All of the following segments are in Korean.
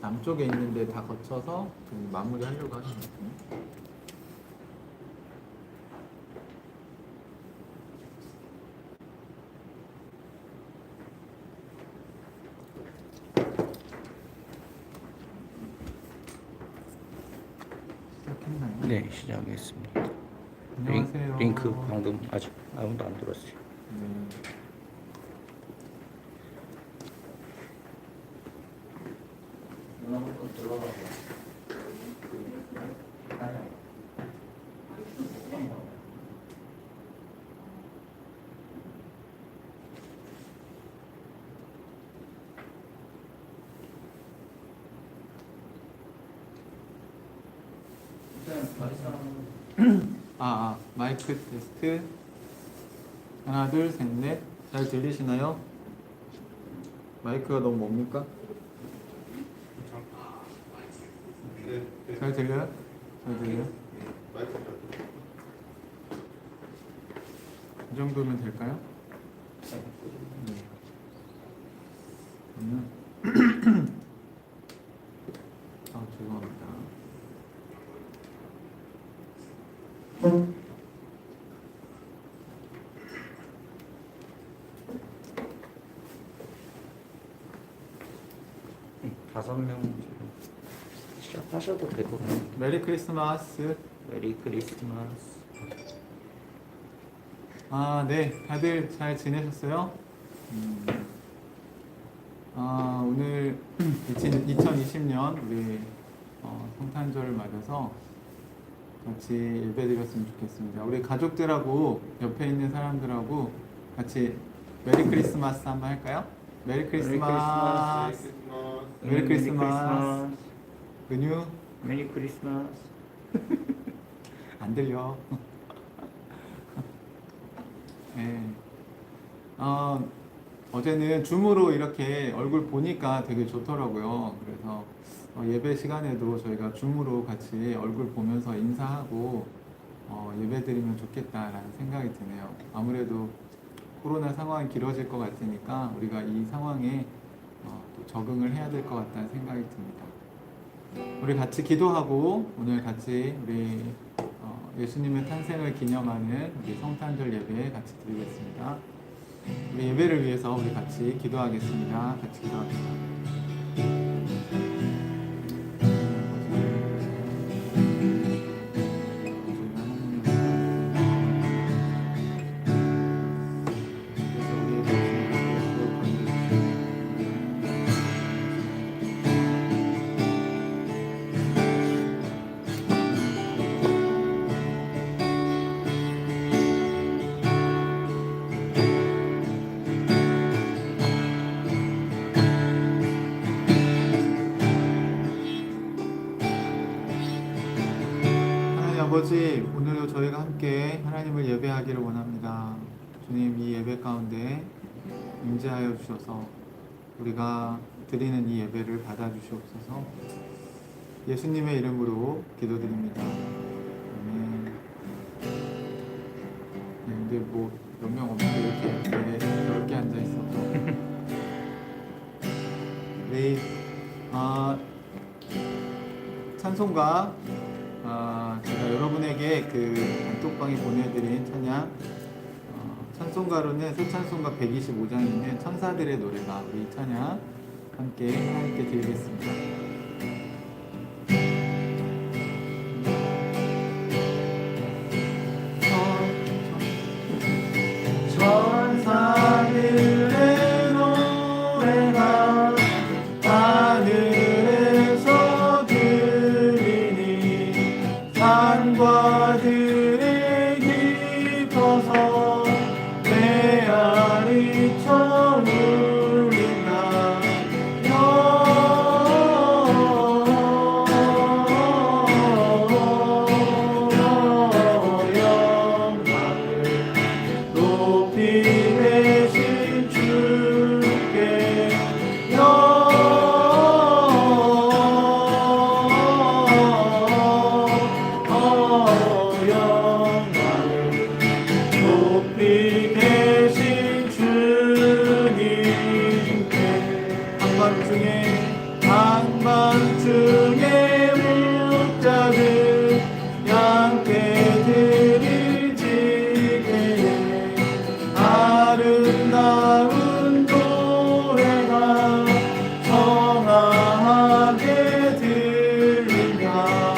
남쪽에 있는데 다 거쳐서 좀 마무리하려고 하시는 거예요. 시작했나요? 네, 시작하겠습니다. 안녕하세요. 링크 방금 아직 아무도 안 들었어요. 네. 마이크 테스트. 하나, 둘, 셋, 넷. 잘 들리시나요? 마이크가 너무 뭡니까? 잘 들려요? 잘 들려요? 이 정도면 될까요? 네. 그러면 죄송합니다. 다섯 명 시작하셔도 되고. 메리 크리스마스. 메리 크리스마스. 네. 다들 잘 지내셨어요? 오늘 2020년 우리 성탄절을 맞아서 같이 예배드렸으면 좋겠습니다. 우리 가족들하고 옆에 있는 사람들하고 같이 메리 크리스마스 한번 할까요? 메리 크리스마스. 메리 크리스마스. 은유. 메리 크리스마스. 안 들려. 네. 어제는 줌으로 이렇게 얼굴 보니까 되게 좋더라고요. 그래서 예배 시간에도 저희가 줌으로 같이 얼굴 보면서 인사하고 예배드리면 좋겠다라는 생각이 드네요. 아무래도 코로나 상황이 길어질 것 같으니까 우리가 이 상황에 또 적응을 해야 될 것 같다는 생각이 듭니다. 우리 같이 기도하고 오늘 같이 우리 예수님의 탄생을 기념하는 우리 성탄절 예배 같이 드리겠습니다. 우리 예배를 위해서 우리 같이 기도하겠습니다. 같이 기도합니다. 아버지, 오늘도 저희가 함께 하나님을 예배하기를 원합니다. 주님, 이 예배 가운데 임재하여 주셔서 우리가 드리는 이 예배를 받아주시옵소서. 예수님의 이름으로 기도드립니다. 아멘. 네, 근데 뭐 몇 명 없는데 이렇게 넓게 앉아 있어서. 네, 찬송가. 제가 여러분에게 그 단톡방에 보내드린 찬양 찬송가로는 새 찬송가 125장에 있는 천사들의 노래가 우리 찬양 함께 하나님께 드리겠습니다. 천사들의 노래가 하늘에서 산과 들에 깊어서 메아리처럼 울린다. 한밤중에 목자들 양떼들이 지게 아름다운 노래가 청아하게 들린다.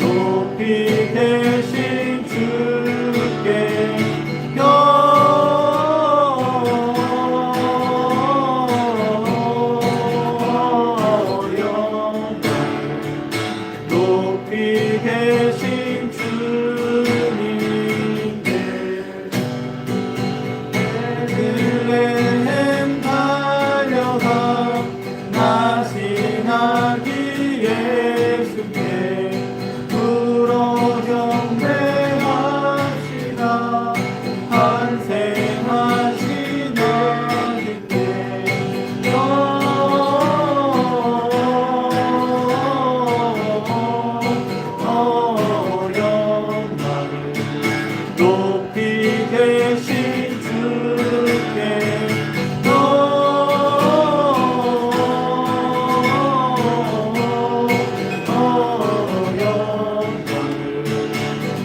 높이 계신 주께 높이 계신 주님께 베들레헴 달려가 나시나기 예수께 불어 경배합시다. 환생하신 아기께 영광을 높이 계신 주께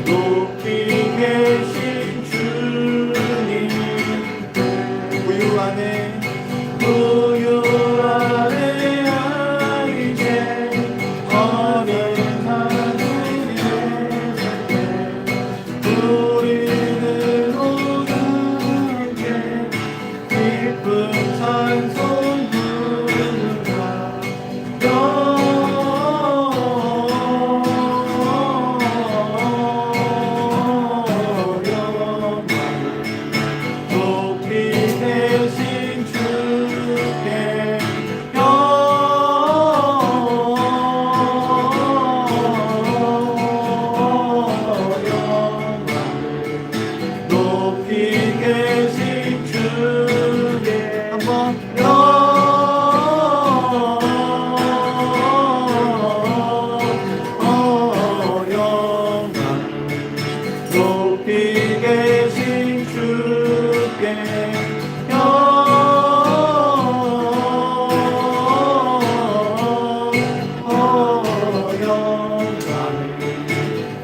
높이 계신 주님 우유 안에 이제 어린 하늘에 우리는 모두 함께 기쁜 찬송 부르자. 높이 계신 주께 높이 계신 주께 한번 높이 계신 주께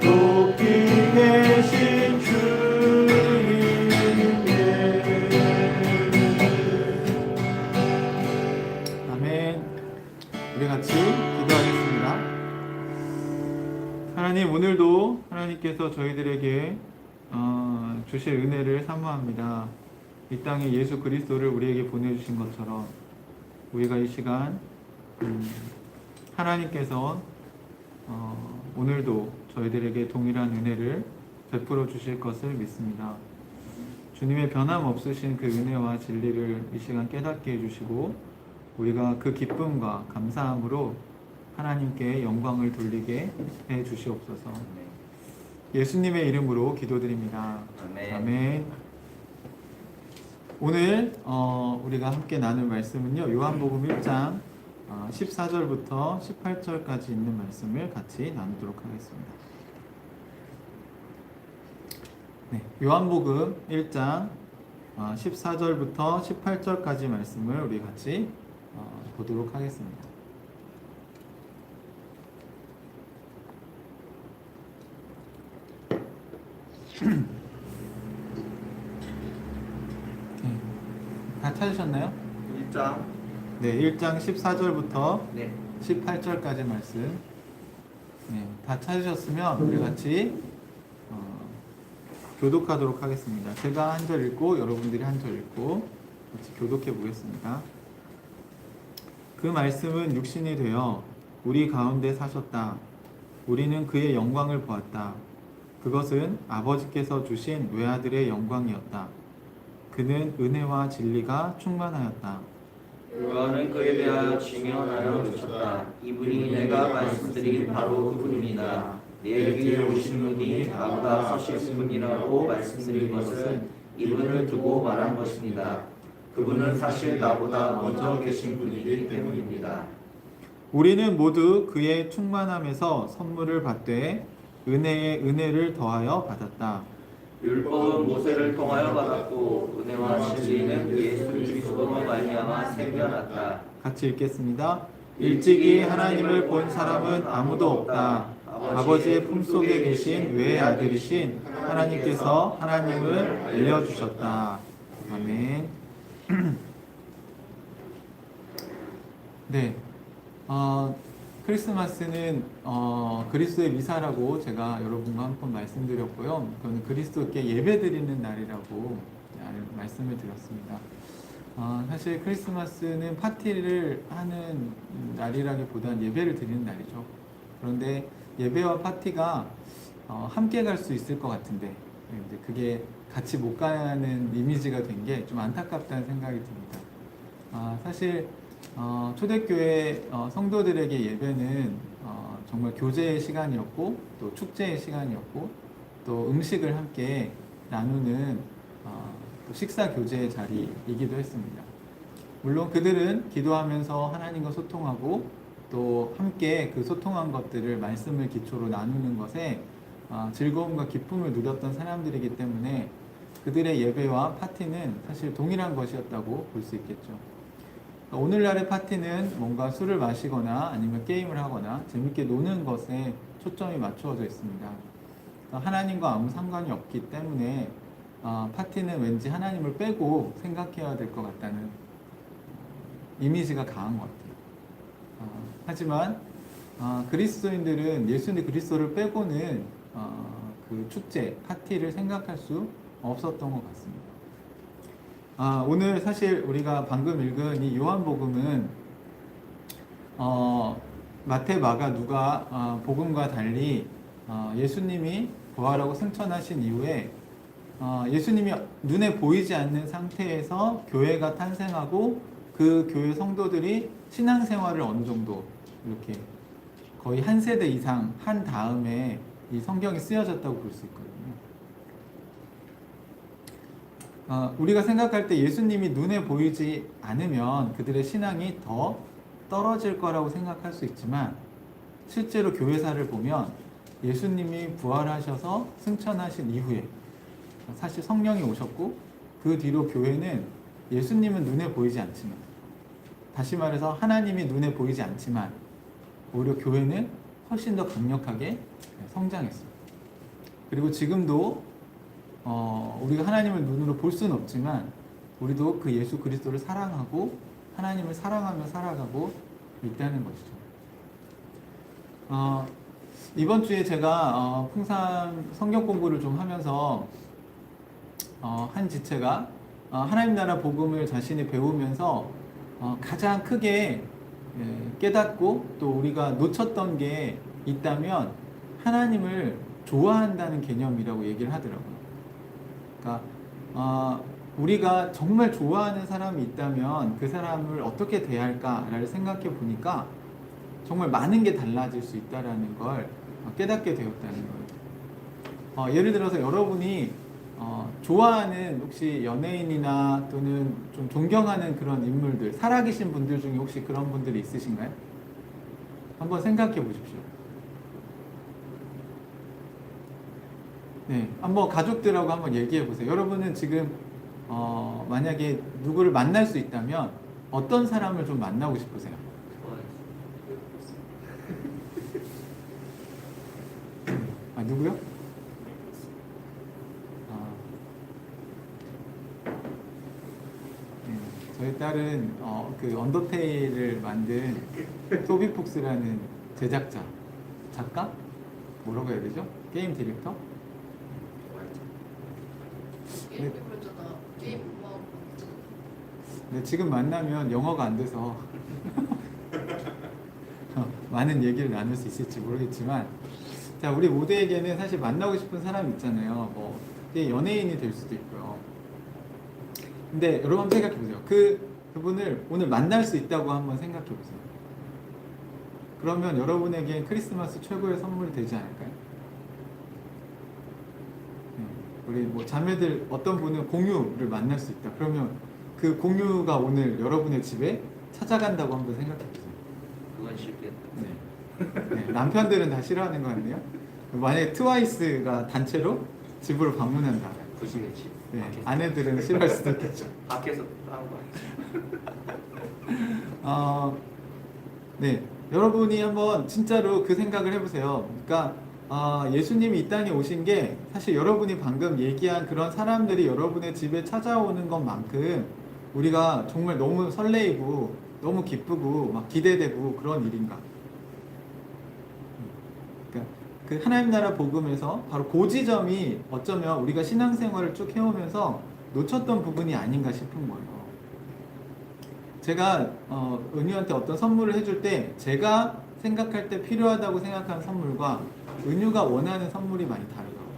높이 계신 주님께 아멘. 우리 같이 기도하겠습니다. 하나님, 오늘도 하나님께서 저희들에게 주실 은혜를 사모합니다. 이 땅에 예수 그리스도를 우리에게 보내주신 것처럼 우리가 이 시간 하나님께서 오늘도 저희들에게 동일한 은혜를 베풀어 주실 것을 믿습니다. 주님의 변함없으신 그 은혜와 진리를 이 시간 깨닫게 해주시고 우리가 그 기쁨과 감사함으로 하나님께 영광을 돌리게 해 주시옵소서. 예수님의 이름으로 기도드립니다. 아멘. 아멘. 오늘 우리가 함께 나눌 말씀은요, 요한복음 1장 14절부터 18절까지 있는 말씀을 같이 나누도록 하겠습니다. 네, 요한복음 1장 14절부터 18절까지 말씀을 우리 같이 보도록 하겠습니다. 다 찾으셨나요? 1장. 네, 1장 14절부터 네. 18절까지 말씀. 네, 다 찾으셨으면 우리 같이 교독하도록 하겠습니다. 제가 한 절 읽고 여러분들이 한 절 읽고 같이 교독해 보겠습니다. 그 말씀은 육신이 되어 우리 가운데 사셨다. 우리는 그의 영광을 보았다. 그것은 아버지께서 주신 외아들의 영광이었다. 그는 은혜와 진리가 충만하였다. 요한은 그에 대하여 증언하여 주셨다. 이분이 내가 말씀드린 바로 그분입니다. 내 뒤에 오신 분이 나보다 서실 분이라고 말씀드린 것은 이분을 두고 말한 것입니다. 그분은 사실 나보다 먼저 계신 분이기 때문입니다. 우리는 모두 그의 충만함에서 선물을 받되 은혜에 은혜를 더하여 받았다. 율법은 모세를 통하여 받았고 은혜와 진리는 예수 그리스도로 말미암아 생겨났다. 같이 읽겠습니다. 일찍이 하나님을 본 사람은 아무도 없다. 아버지의 품속에 계신 외아들이신 하나님께서 하나님을 알려주셨다. 아멘. 네, 크리스마스는 그리스도의 미사라고 제가 여러분과 한 번 말씀드렸고요. 그건 그리스도께 예배드리는 날이라고 말씀을 드렸습니다. 사실 크리스마스는 파티를 하는 날이라기보단 예배를 드리는 날이죠. 그런데 예배와 파티가 함께 갈 수 있을 것 같은데 이제 그게 같이 못 가는 이미지가 된 게 좀 안타깝다는 생각이 듭니다. 사실 초대교회 성도들에게 예배는 정말 교제의 시간이었고 또 축제의 시간이었고 또 음식을 함께 나누는 또 식사 교제의 자리이기도 했습니다. 물론 그들은 기도하면서 하나님과 소통하고 또 함께 그 소통한 것들을 말씀을 기초로 나누는 것에 즐거움과 기쁨을 누렸던 사람들이기 때문에 그들의 예배와 파티는 사실 동일한 것이었다고 볼 수 있겠죠. 오늘날의 파티는 뭔가 술을 마시거나 아니면 게임을 하거나 재밌게 노는 것에 초점이 맞추어져 있습니다. 하나님과 아무 상관이 없기 때문에 파티는 왠지 하나님을 빼고 생각해야 될 것 같다는 이미지가 강한 것 같아요. 하지만 그리스도인들은 예수님 그리스도를 빼고는 그 축제, 파티를 생각할 수 없었던 것 같습니다. 오늘 사실 우리가 방금 읽은 이 요한복음은 마태, 마가, 누가 복음과 달리 예수님이 부활하고 승천하신 이후에 예수님이 눈에 보이지 않는 상태에서 교회가 탄생하고 그 교회 성도들이 신앙생활을 어느 정도 이렇게 거의 한 세대 이상 한 다음에 이 성경이 쓰여졌다고 볼 수 있거든요. 우리가 생각할 때 예수님이 눈에 보이지 않으면 그들의 신앙이 더 떨어질 거라고 생각할 수 있지만 실제로 교회사를 보면 예수님이 부활하셔서 승천하신 이후에 사실 성령이 오셨고 그 뒤로 교회는 예수님은 눈에 보이지 않지만 다시 말해서 하나님이 눈에 보이지 않지만 오히려 교회는 훨씬 더 강력하게 성장했습니다. 그리고 지금도 우리가 하나님을 눈으로 볼 수는 없지만 우리도 그 예수 그리스도를 사랑하고 하나님을 사랑하며 살아가고 있다는 것이죠. 이번 주에 제가 풍산 성경 공부를 좀 하면서 한 지체가 하나님 나라 복음을 자신이 배우면서 가장 크게 깨닫고 또 우리가 놓쳤던 게 있다면 하나님을 좋아한다는 개념이라고 얘기를 하더라고요. 그러니까 우리가 정말 좋아하는 사람이 있다면 그 사람을 어떻게 대할까를 생각해 보니까 정말 많은 게 달라질 수 있다는 걸 깨닫게 되었다는 거예요. 예를 들어서 여러분이 좋아하는 혹시 연예인이나 또는 좀 존경하는 그런 인물들, 살아계신 분들 중에 혹시 그런 분들이 있으신가요? 한번 생각해 보십시오. 네, 한번 가족들하고 한번 얘기해 보세요. 여러분은 지금 만약에 누구를 만날 수 있다면 어떤 사람을 좀 만나고 싶으세요? 누구요? 네, 저희 딸은 그 언더테일을 만든 토비 폭스라는 제작자, 작가? 뭐라고 해야 되죠? 게임 디렉터? 네. 네, 지금 만나면 영어가 안 돼서 많은 얘기를 나눌 수 있을지 모르겠지만 자, 우리 모두에게는 사실 만나고 싶은 사람이 있잖아요. 뭐 연예인이 될 수도 있고요. 근데 여러분 한번 생각해 보세요. 그분을 오늘 만날 수 있다고 한번 생각해 보세요. 그러면 여러분에게 크리스마스 최고의 선물이 되지 않을까요? 우리 뭐 자매들 어떤 분은 공유를 만날 수 있다. 그러면 그 공유가 오늘 여러분의 집에 찾아간다고 한번 생각해 보세요. 그건 싫겠다. 네. 네, 남편들은 다 싫어하는 거 같네요. 만약에 트와이스가 단체로 집으로 방문한다. 부시겠지. 네, 아내들은 싫어할 수도 있겠죠. 밖에서 하는 거 아니지? 네, 여러분이 한번 진짜로 그 생각을 해보세요. 그러니까 예수님이 이 땅에 오신 게 사실 여러분이 방금 얘기한 그런 사람들이 여러분의 집에 찾아오는 것만큼 우리가 정말 너무 설레이고 너무 기쁘고 막 기대되고 그런 일인가? 그러니까 그 하나님 나라 복음에서 바로 그 지점이 어쩌면 우리가 신앙생활을 쭉 해오면서 놓쳤던 부분이 아닌가 싶은 거예요. 제가 은유한테 어떤 선물을 해줄 때 제가 생각할 때 필요하다고 생각하는 선물과 은유가 원하는 선물이 많이 다르더라고요.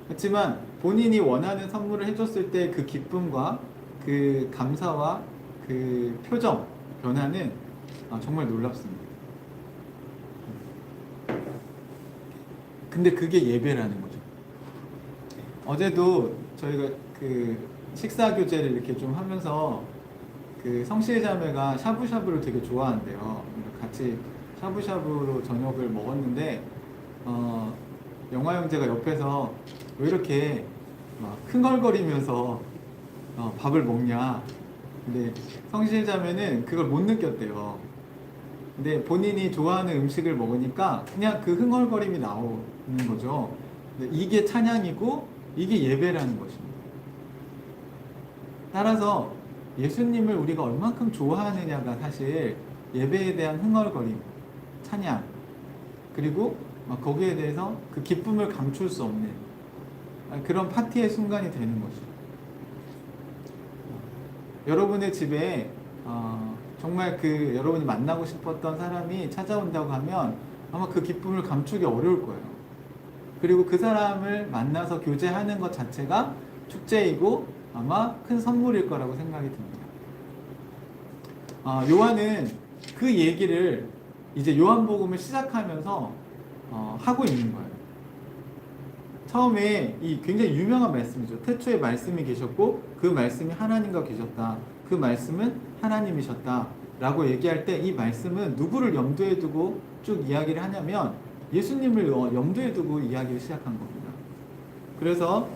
그렇지만 본인이 원하는 선물을 해줬을 때 그 기쁨과 그 감사와 그 표정, 변화는 정말 놀랍습니다. 근데 그게 예배라는 거죠. 어제도 저희가 그 식사 교제를 이렇게 좀 하면서 그 성실자매가 샤브샤브를 되게 좋아한대요. 같이 샤브샤브로 저녁을 먹었는데 영화 형제가 옆에서 왜 이렇게 막 흥얼거리면서 밥을 먹냐. 근데 성실자매는 그걸 못 느꼈대요. 근데 본인이 좋아하는 음식을 먹으니까 그냥 그 흥얼거림이 나오는 거죠. 근데 이게 찬양이고 이게 예배라는 것입니다. 따라서 예수님을 우리가 얼만큼 좋아하느냐가 사실 예배에 대한 흥얼거림, 찬양, 그리고 거기에 대해서 그 기쁨을 감출 수 없는 그런 파티의 순간이 되는 것이죠. 여러분의 집에 정말 그 여러분이 만나고 싶었던 사람이 찾아온다고 하면 아마 그 기쁨을 감추기 어려울 거예요. 그리고 그 사람을 만나서 교제하는 것 자체가 축제이고 아마 큰 선물일 거라고 생각이 듭니다. 요한은 그 얘기를 이제 요한복음을 시작하면서 하고 있는 거예요. 처음에 이 굉장히 유명한 말씀이죠. 태초에 말씀이 계셨고 그 말씀이 하나님과 계셨다. 그 말씀은 하나님이셨다. 라고 얘기할 때 이 말씀은 누구를 염두에 두고 쭉 이야기를 하냐면 예수님을 염두에 두고 이야기를 시작한 겁니다. 그래서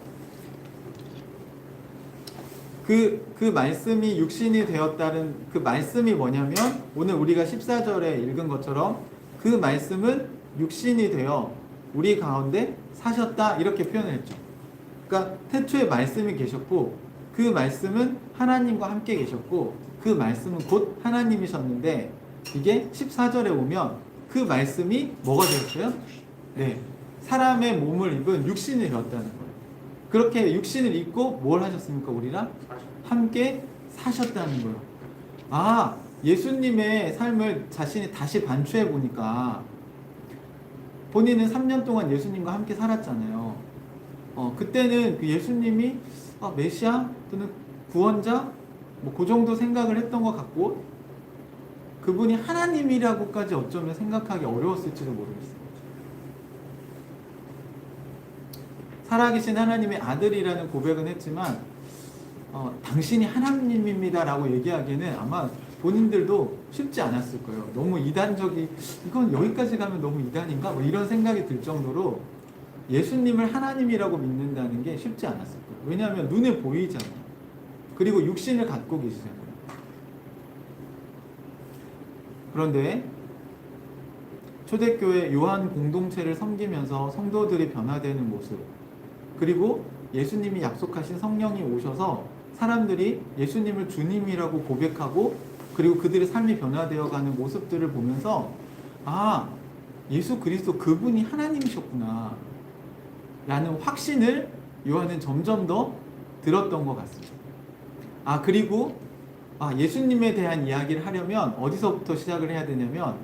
그 말씀이 육신이 되었다는 그 말씀이 뭐냐면 오늘 우리가 14절에 읽은 것처럼 그 말씀은 육신이 되어 우리 가운데 사셨다 이렇게 표현을 했죠. 그러니까 태초에 말씀이 계셨고 그 말씀은 하나님과 함께 계셨고 그 말씀은 곧 하나님이셨는데 이게 14절에 오면 그 말씀이 뭐가 되었어요? 네, 사람의 몸을 입은 육신이 되었다는 거예요. 그렇게 육신을 입고 뭘 하셨습니까? 우리랑 함께 사셨다는 거예요. 예수님의 삶을 자신이 다시 반추해 보니까 본인은 3년 동안 예수님과 함께 살았잖아요. 그때는 그 예수님이 메시아 또는 구원자 뭐 그 정도 생각을 했던 것 같고 그분이 하나님이라고까지 어쩌면 생각하기 어려웠을지도 모르겠어요. 살아계신 하나님의 아들이라는 고백은 했지만 당신이 하나님입니다 라고 얘기하기에는 아마 본인들도 쉽지 않았을 거예요. 너무 이단적이 이건 여기까지 가면 너무 이단인가? 뭐 이런 생각이 들 정도로 예수님을 하나님이라고 믿는다는 게 쉽지 않았을 거예요. 왜냐하면 눈에 보이잖아요. 그리고 육신을 갖고 계시잖아요. 그런데 초대교회 요한 공동체를 섬기면서 성도들이 변화되는 모습, 그리고 예수님이 약속하신 성령이 오셔서 사람들이 예수님을 주님이라고 고백하고 그리고 그들의 삶이 변화되어가는 모습들을 보면서 예수 그리스도 그분이 하나님이셨구나 라는 확신을 요한은 점점 더 들었던 것 같습니다. 그리고 예수님에 대한 이야기를 하려면 어디서부터 시작을 해야 되냐면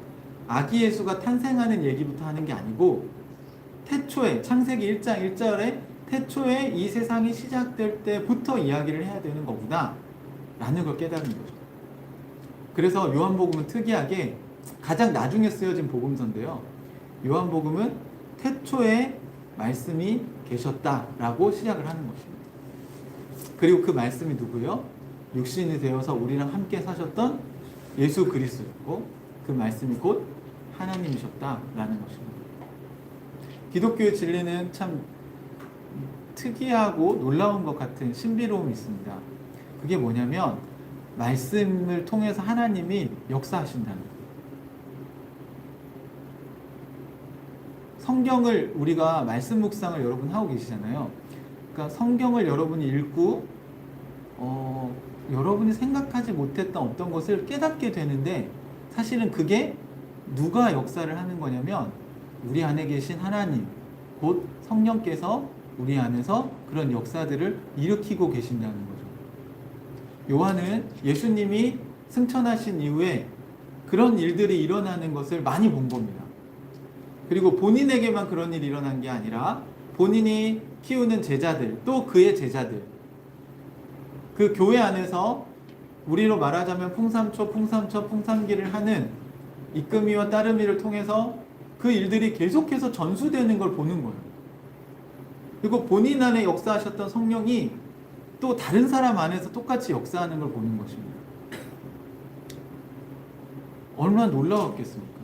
아기 예수가 탄생하는 얘기부터 하는 게 아니고 태초에 창세기 1장 1절에 태초에 이 세상이 시작될 때부터 이야기를 해야 되는 거구나 라는 걸 깨달은 거죠. 그래서 요한복음은 특이하게 가장 나중에 쓰여진 복음서인데요. 요한복음은 태초에 말씀이 계셨다라고 시작을 하는 것입니다. 그리고 그 말씀이 누구요? 육신이 되어서 우리랑 함께 사셨던 예수 그리스도였고 그 말씀이 곧 하나님이셨다라는 것입니다. 기독교의 진리는 참 특이하고 놀라운 것 같은 신비로움이 있습니다. 그게 뭐냐면 말씀을 통해서 하나님이 역사하신다는 거예요. 성경을 우리가 말씀 묵상을 여러분 하고 계시잖아요. 그러니까 성경을 여러분이 읽고 여러분이 생각하지 못했던 어떤 것을 깨닫게 되는데 사실은 그게 누가 역사를 하는 거냐면 우리 안에 계신 하나님, 곧 성령께서 우리 안에서 그런 역사들을 일으키고 계신다는 거죠. 요한은 예수님이 승천하신 이후에 그런 일들이 일어나는 것을 많이 본 겁니다. 그리고 본인에게만 그런 일이 일어난 게 아니라 본인이 키우는 제자들, 또 그의 제자들, 그 교회 안에서 우리로 말하자면 풍삼기를 하는 이끄미와 따르미를 통해서 그 일들이 계속해서 전수되는 걸 보는 거예요. 그리고 본인 안에 역사하셨던 성령이 또 다른 사람 안에서 똑같이 역사하는 걸 보는 것입니다. 얼마나 놀라웠겠습니까?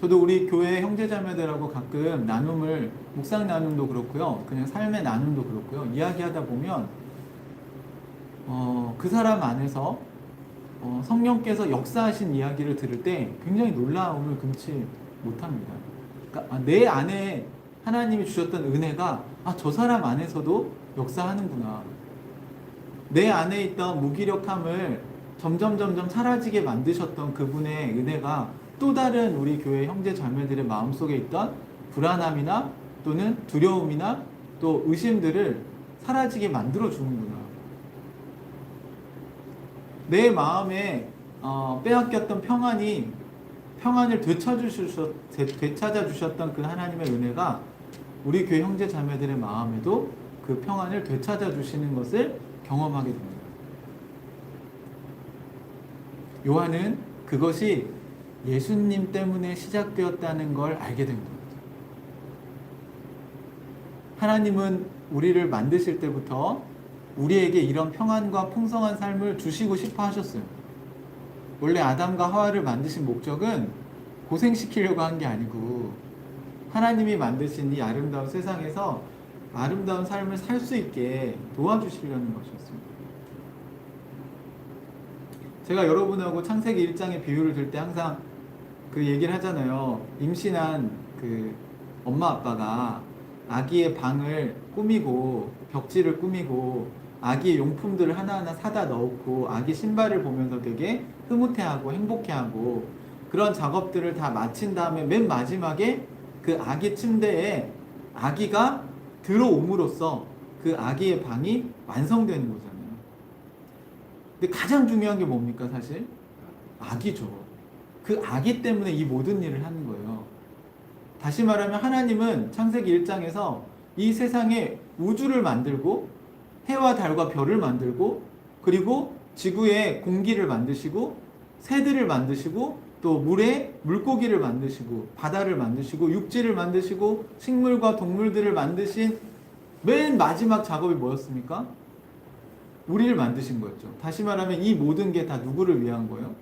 저도 우리 교회 형제자매들하고 가끔 나눔을, 묵상 나눔도 그렇고요, 그냥 삶의 나눔도 그렇고요, 이야기하다 보면 그 사람 안에서 성령께서 역사하신 이야기를 들을 때 굉장히 놀라움을 금치 못합니다. 그러니까 내 안에 하나님이 주셨던 은혜가 저 사람 안에서도 역사하는구나. 내 안에 있던 무기력함을 점점 사라지게 만드셨던 그분의 은혜가 또 다른 우리 교회 형제 자매들의 마음속에 있던 불안함이나 또는 두려움이나 또 의심들을 사라지게 만들어 주는구나. 내 마음에 빼앗겼던 평안을 되찾아 주셨던 그 하나님의 은혜가 우리 교회 형제 자매들의 마음에도 그 평안을 되찾아 주시는 것을 경험하게 됩니다. 요한은 그것이 예수님 때문에 시작되었다는 걸 알게 된 겁니다. 하나님은 우리를 만드실 때부터 우리에게 이런 평안과 풍성한 삶을 주시고 싶어 하셨어요. 원래 아담과 하와를 만드신 목적은 고생시키려고 한 게 아니고 하나님이 만드신 이 아름다운 세상에서 아름다운 삶을 살 수 있게 도와주시려는 것이었습니다. 제가 여러분하고 창세기 1장의 비유를 들 때 항상 그 얘기를 하잖아요. 임신한 그 엄마 아빠가 아기의 방을 꾸미고 벽지를 꾸미고 아기의 용품들을 하나하나 사다 넣고 아기 신발을 보면서 되게 흐뭇해하고 행복해하고 그런 작업들을 다 마친 다음에 맨 마지막에 그 아기 침대에 아기가 들어옴으로써 그 아기의 방이 완성되는 거잖아요. 근데 가장 중요한 게 뭡니까 사실? 아기죠. 그 아기 때문에 이 모든 일을 하는 거예요. 다시 말하면 하나님은 창세기 1장에서 이 세상에 우주를 만들고 해와 달과 별을 만들고 그리고 지구에 공기를 만드시고 새들을 만드시고 또 물에 물고기를 만드시고 바다를 만드시고 육지를 만드시고 식물과 동물들을 만드신 맨 마지막 작업이 뭐였습니까? 우리를 만드신 거였죠. 다시 말하면 이 모든 게 다 누구를 위한 거예요?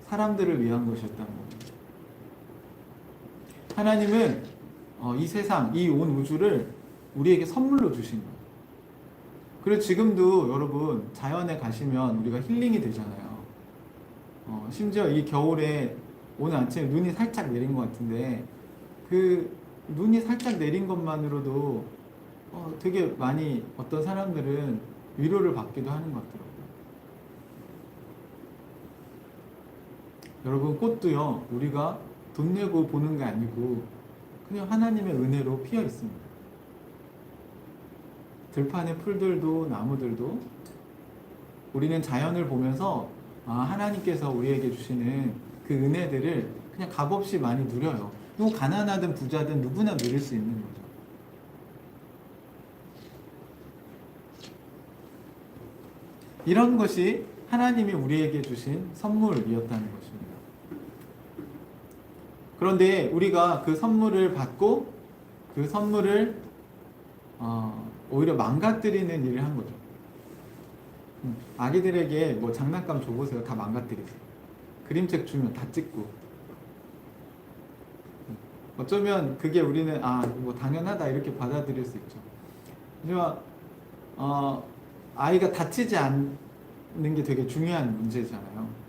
사람들을 위한 것이었다는 겁니다. 하나님은 이 세상, 이 온 우주를 우리에게 선물로 주신 거예요. 그리고 지금도 여러분 자연에 가시면 우리가 힐링이 되잖아요. 심지어 이 겨울에 오늘 아침에 눈이 살짝 내린 것 같은데 그 눈이 살짝 내린 것만으로도 되게 많이 어떤 사람들은 위로를 받기도 하는 것 같더라고요. 여러분 꽃도요 우리가 돈 내고 보는 게 아니고 그냥 하나님의 은혜로 피어 있습니다. 들판의 풀들도 나무들도 우리는 자연을 보면서 하나님께서 우리에게 주시는 그 은혜들을 그냥 값없이 많이 누려요. 또 가난하든 부자든 누구나 누릴 수 있는 거죠. 이런 것이 하나님이 우리에게 주신 선물이었다는 것입니다. 그런데 우리가 그 선물을 받고 그 선물을 오히려 망가뜨리는 일을 한 거죠. 아기들에게 뭐 장난감 줘보세요. 다 망가뜨리세요. 그림책 주면 다 찍고 어쩌면 그게 우리는 뭐 당연하다 이렇게 받아들일 수 있죠. 하지만 아이가 다치지 않는 게 되게 중요한 문제잖아요.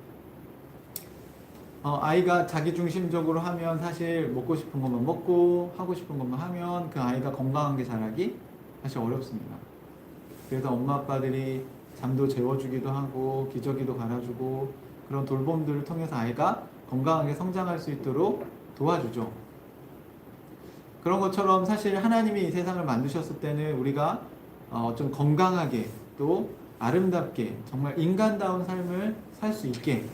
아이가 자기중심적으로 하면 사실 먹고 싶은 것만 먹고 하고 싶은 것만 하면 그 아이가 건강하게 자라기 사실 어렵습니다. 그래서 엄마 아빠들이 잠도 재워주기도 하고 기저귀도 갈아주고 그런 돌봄들을 통해서 아이가 건강하게 성장할 수 있도록 도와주죠. 그런 것처럼 사실 하나님이 이 세상을 만드셨을 때는 우리가 좀 건강하게 또 아름답게 정말 인간다운 삶을 살 수 있게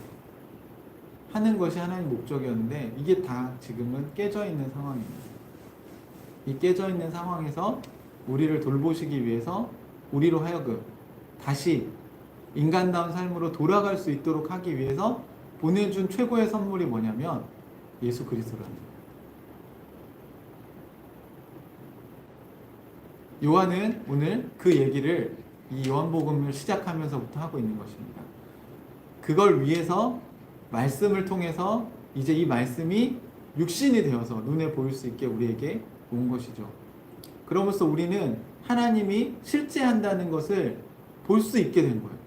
하는 것이 하나님의 목적이었는데 이게 다 지금은 깨져 있는 상황입니다. 이 깨져 있는 상황에서 우리를 돌보시기 위해서 우리로 하여금 다시 인간다운 삶으로 돌아갈 수 있도록 하기 위해서 보내준 최고의 선물이 뭐냐면 예수 그리스도라는 거예요. 요한은 오늘 그 얘기를 이 요한복음을 시작하면서부터 하고 있는 것입니다. 그걸 위해서 말씀을 통해서 이제 이 말씀이 육신이 되어서 눈에 보일 수 있게 우리에게 온 것이죠. 그러면서 우리는 하나님이 실제한다는 것을 볼 수 있게 된 거예요.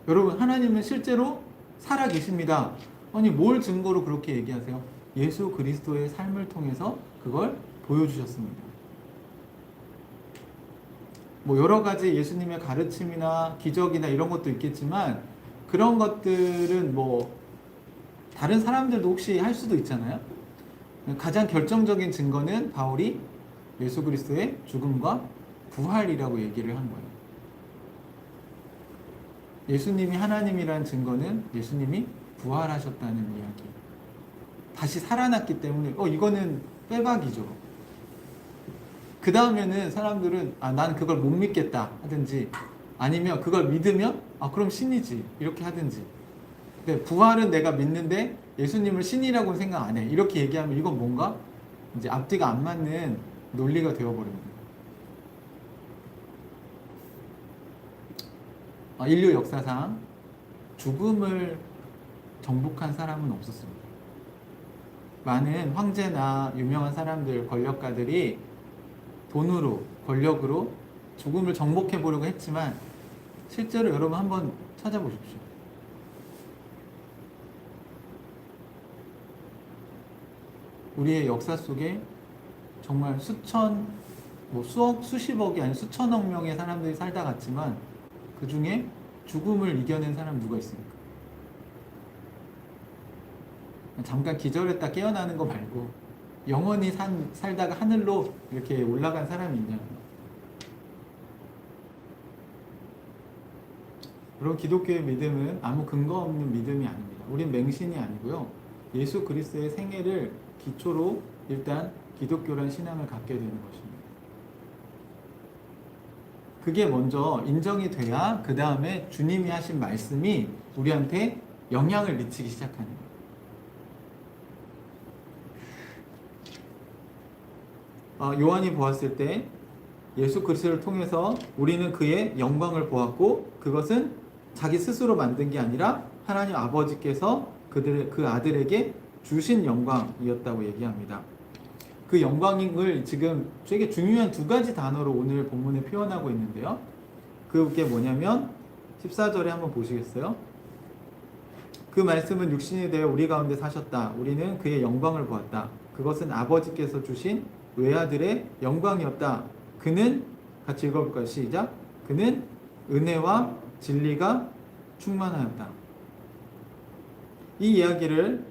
여러분, 하나님은 실제로 살아 계십니다. 아니, 뭘 증거로 그렇게 얘기하세요? 예수 그리스도의 삶을 통해서 그걸 보여주셨습니다. 뭐 여러 가지 예수님의 가르침이나 기적이나 이런 것도 있겠지만 그런 것들은 뭐 다른 사람들도 혹시 할 수도 있잖아요. 가장 결정적인 증거는 바울이 예수 그리스도의 죽음과 부활이라고 얘기를 한 거예요. 예수님이 하나님이라는 증거는 예수님이 부활하셨다는 이야기. 다시 살아났기 때문에 이거는 빼박이죠. 그 다음에는 사람들은 난 그걸 못 믿겠다 하든지 아니면 그걸 믿으면 그럼 신이지 이렇게 하든지. 근데 부활은 내가 믿는데 예수님을 신이라고는 생각 안 해. 이렇게 얘기하면 이건 뭔가 이제 앞뒤가 안 맞는 논리가 되어버립니다. 인류 역사상 죽음을 정복한 사람은 없었습니다. 많은 황제나 유명한 사람들, 권력가들이 돈으로, 권력으로 죽음을 정복해 보려고 했지만 실제로 여러분 한번 찾아보십시오. 우리의 역사 속에 정말 수천, 수억, 수십억이 아닌 수천억 명의 사람들이 살다 갔지만 그 중에 죽음을 이겨낸 사람 누가 있습니까? 잠깐 기절했다 깨어나는 거 말고 영원히 살다가 하늘로 이렇게 올라간 사람이 있냐? 여러분, 기독교의 믿음은 아무 근거 없는 믿음이 아닙니다. 우린 맹신이 아니고요. 예수 그리스도의 생애를 기초로 일단 기독교란 신앙을 갖게 되는 것입니다. 그게 먼저 인정이 돼야 그 다음에 주님이 하신 말씀이 우리한테 영향을 미치기 시작하는 거예요. 요한이 보았을 때 예수 그리스도를 통해서 우리는 그의 영광을 보았고 그것은 자기 스스로 만든 게 아니라 하나님 아버지께서 그 아들에게 주신 영광이었다고 얘기합니다. 그 영광을 지금 되게 중요한 두 가지 단어로 오늘 본문에 표현하고 있는데요. 그게 뭐냐면 14절에 한번 보시겠어요? 그 말씀은 육신이 되어 우리 가운데 사셨다. 우리는 그의 영광을 보았다. 그것은 아버지께서 주신 외아들의 영광이었다. 그는, 같이 읽어볼까요? 시작. 그는 은혜와 진리가 충만하였다. 이 이야기를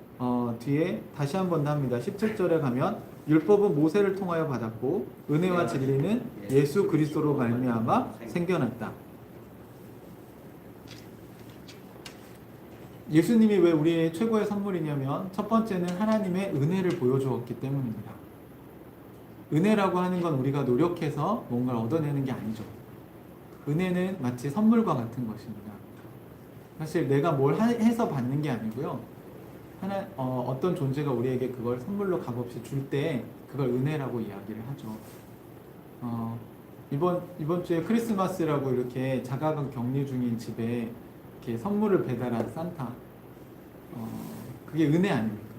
뒤에 다시 한 번 더 합니다. 17절에 가면 율법은 모세를 통하여 받았고 은혜와 진리는 예수 그리스도로 말미암아 생겨났다. 예수님이 왜 우리의 최고의 선물이냐면 첫 번째는 하나님의 은혜를 보여주었기 때문입니다. 은혜라고 하는 건 우리가 노력해서 뭔가를 얻어내는 게 아니죠. 은혜는 마치 선물과 같은 것입니다. 사실 내가 뭘 해서 받는 게 아니고요. 어떤 존재가 우리에게 그걸 선물로 값없이 줄 때 그걸 은혜라고 이야기를 하죠. 이번 주에 크리스마스라고 이렇게 자가방 격리 중인 집에 이렇게 선물을 배달한 산타. 그게 은혜 아닙니까?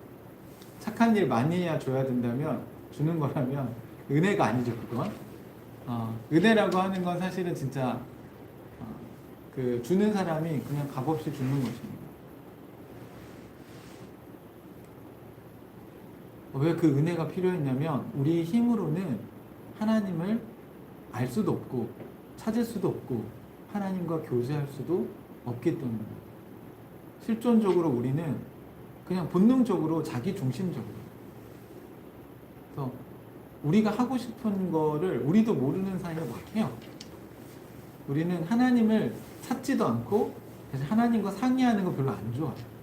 착한 일 많이 해야 줘야 된다면, 주는 거라면 은혜가 아니죠, 그건. 은혜라고 하는 건 사실은 진짜 그 주는 사람이 그냥 값없이 주는 것입니다. 왜 그 은혜가 필요했냐면, 우리 힘으로는 하나님을 알 수도 없고 찾을 수도 없고 하나님과 교제할 수도 없기 때문입니다. 실존적으로 우리는 그냥 본능적으로 자기 중심적으로, 그래서 우리가 하고 싶은 거를 우리도 모르는 사이에 막 해요. 우리는 하나님을 찾지도 않고 그래서 하나님과 상의하는 거 별로 안 좋아해요.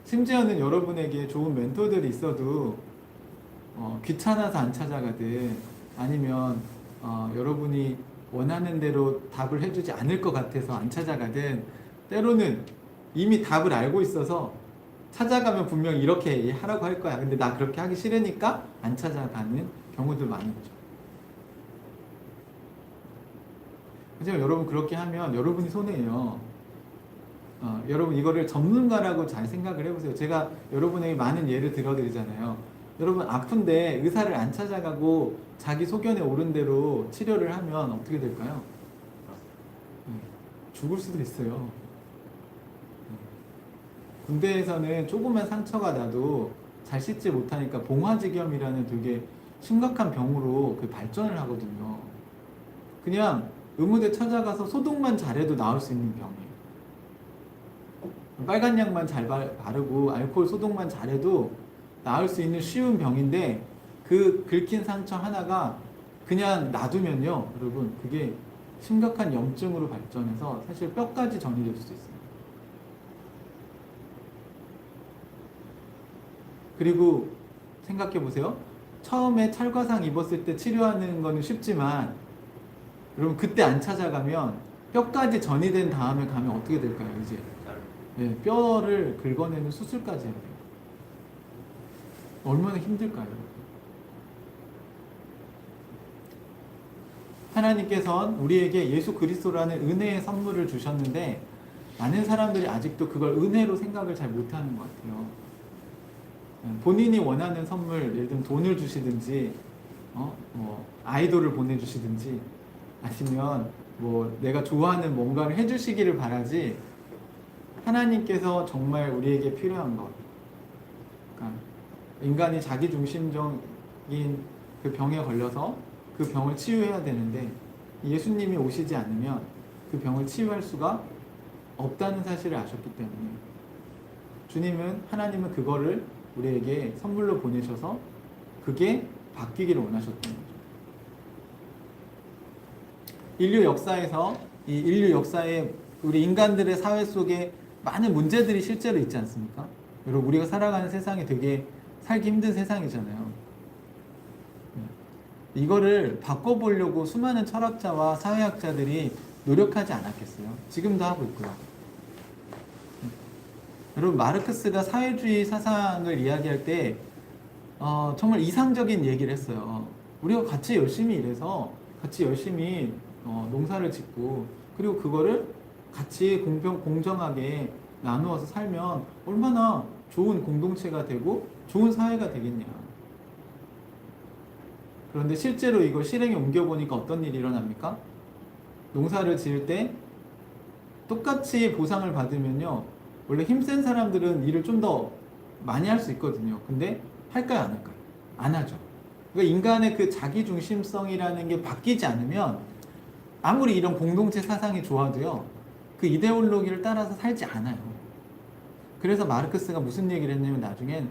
심지어는 여러분에게 좋은 멘토들이 있어도 귀찮아서 안 찾아가든, 아니면 여러분이 원하는 대로 답을 해주지 않을 것 같아서 안 찾아가든, 때로는 이미 답을 알고 있어서 찾아가면 분명히 이렇게 하라고 할 거야. 근데 나 그렇게 하기 싫으니까 안 찾아가는 경우들 많이 있죠. 하지만 여러분 그렇게 하면 여러분이 손해예요. 여러분 이거를 전문가라고 잘 생각을 해보세요. 제가 여러분에게 많은 예를 들어드리잖아요. 여러분 아픈데 의사를 안 찾아가고 자기 소견에 오른 대로 치료를 하면 어떻게 될까요? 죽을 수도 있어요. 군대에서는 조그만 상처가 나도 잘 씻지 못하니까 봉화지겸이라는 되게 심각한 병으로 그 발전을 하거든요. 그냥 의무대 찾아가서 소독만 잘해도 나을 수 있는 병이에요. 빨간 약만 잘 바르고 알코올 소독만 잘해도 나을 수 있는 쉬운 병인데, 그 긁힌 상처 하나가 그냥 놔두면요, 여러분 그게 심각한 염증으로 발전해서 사실 뼈까지 전이될 수도 있어요. 그리고 생각해 보세요. 처음에 찰과상 입었을 때 치료하는 거는 쉽지만, 여러분 그때 안 찾아가면 뼈까지 전이 된 다음에 가면 어떻게 될까요? 이제 뼈를 긁어내는 수술까지 해야 돼요. 얼마나 힘들까요? 하나님께서는 우리에게 예수 그리스도라는 은혜의 선물을 주셨는데, 많은 사람들이 아직도 그걸 은혜로 생각을 잘 못하는 것 같아요. 본인이 원하는 선물, 예를 들면 돈을 주시든지, 아이돌을 보내주시든지, 아니면 내가 좋아하는 뭔가를 해주시기를 바라지, 하나님께서 정말 우리에게 필요한 것, 그러니까 인간이 자기중심적인 그 병에 걸려서 그 병을 치유해야 되는데, 예수님이 오시지 않으면 그 병을 치유할 수가 없다는 사실을 아셨기 때문에, 주님은, 하나님은 그거를 우리에게 선물로 보내셔서 그게 바뀌기를 원하셨던 거죠. 인류 역사에서, 이 인류 역사에 우리 인간들의 사회 속에 많은 문제들이 실제로 있지 않습니까? 여러분 우리가 살아가는 세상이 되게 살기 힘든 세상이잖아요. 이거를 바꿔보려고 수많은 철학자와 사회학자들이 노력하지 않았겠어요? 지금도 하고 있고요. 여러분 마르크스가 사회주의 사상을 이야기할 때 정말 이상적인 얘기를 했어요. 우리가 같이 열심히 일해서 같이 열심히 농사를 짓고, 그리고 그거를 같이 공정하게 나누어서 살면 얼마나 좋은 공동체가 되고 좋은 사회가 되겠냐. 그런데 실제로 이걸 실행에 옮겨보니까 어떤 일이 일어납니까? 농사를 지을 때 똑같이 보상을 받으면요, 원래 힘센 사람들은 일을 좀 더 많이 할 수 있거든요. 근데 할까요, 안 할까요? 안 하죠. 그러니까 인간의 그 자기중심성이라는 게 바뀌지 않으면 아무리 이런 공동체 사상이 좋아도요, 그 이데올로기를 따라서 살지 않아요. 그래서 마르크스가 무슨 얘기를 했냐면 나중엔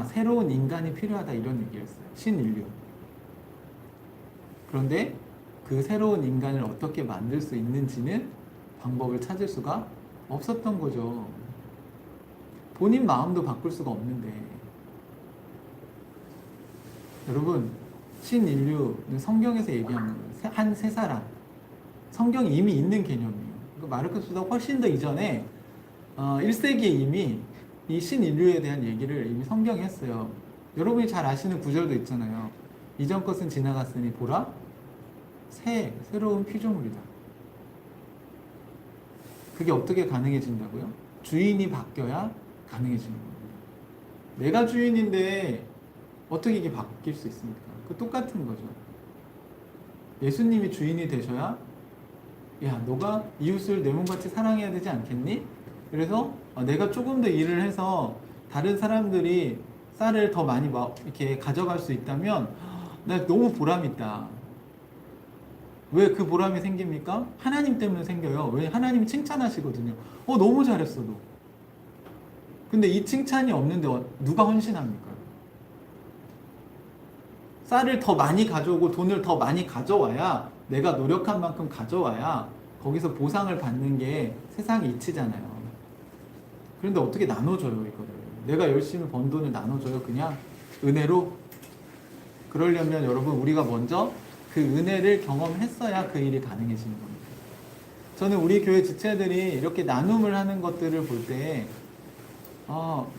새로운 인간이 필요하다, 이런 얘기를 했어요. 신인류. 그런데 그 새로운 인간을 어떻게 만들 수 있는지는 방법을 찾을 수가 없었던 거죠. 본인 마음도 바꿀 수가 없는데. 여러분, 신인류는 성경에서 얘기하는 거예요. 한 세 사람. 성경이 이미 있는 개념이에요. 마르크스보다 훨씬 더 이전에 1세기에 이미 이 신인류에 대한 얘기를 이미 성경에 했어요. 여러분이 잘 아시는 구절도 있잖아요. 이전 것은 지나갔으니 보라, 새로운 피조물이다. 그게 어떻게 가능해진다고요? 주인이 바뀌어야 가능해지는 겁니다. 내가 주인인데 어떻게 이게 바뀔 수 있습니까? 그 똑같은 거죠. 예수님이 주인이 되셔야 야, 너가 이웃을 내 몸같이 사랑해야 되지 않겠니? 그래서 내가 조금 더 일을 해서 다른 사람들이 쌀을 더 많이 이렇게 가져갈 수 있다면 나 너무 보람 있다. 왜 그 보람이 생깁니까? 하나님 때문에 생겨요. 왜? 하나님이 칭찬하시거든요. 너무 잘했어 너. 근데 이 칭찬이 없는데 누가 헌신합니까? 쌀을 더 많이 가져오고 돈을 더 많이 가져와야, 내가 노력한 만큼 가져와야 거기서 보상을 받는 게 세상의 이치잖아요. 그런데 어떻게 나눠줘요 이거를? 내가 열심히 번 돈을 나눠줘요 그냥 은혜로? 그러려면 여러분 우리가 먼저 그 은혜를 경험했어야 그 일이 가능해지는 겁니다. 저는 우리 교회 지체들이 이렇게 나눔을 하는 것들을 볼 때